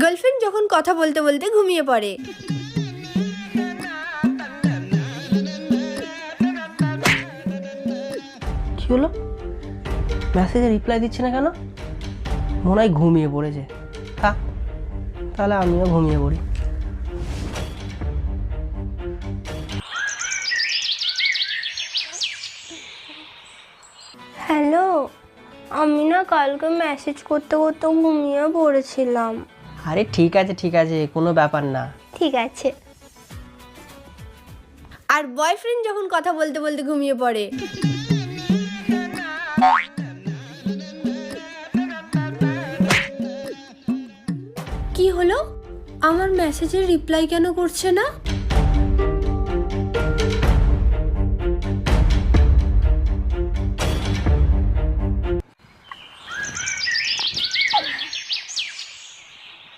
Girlfriend যখন কথা বলতে বলতে ঘুমিয়ে পড়ে। কি হলো, মেসেজে রিপ্লাই দিচ্ছে না কেন? মনে হয় ঘুমিয়ে পড়েছে। থাক, তাহলে আমিও ঘুমিয়ে পড়ি। হ্যালো, আমি না কালকে মেসেজ করতে করতে ঘুমিয়ে পড়েছিলাম। আরে ঠিক আছে, কোনো ব্যাপার না। ঠিক আছে। আর বয়ফ্রেন্ড যখন কথা বলতে বলতে ঘুমিয়ে পড়ে। কি হলো, আমার মেসেজের রিপ্লাই কেন করছে না?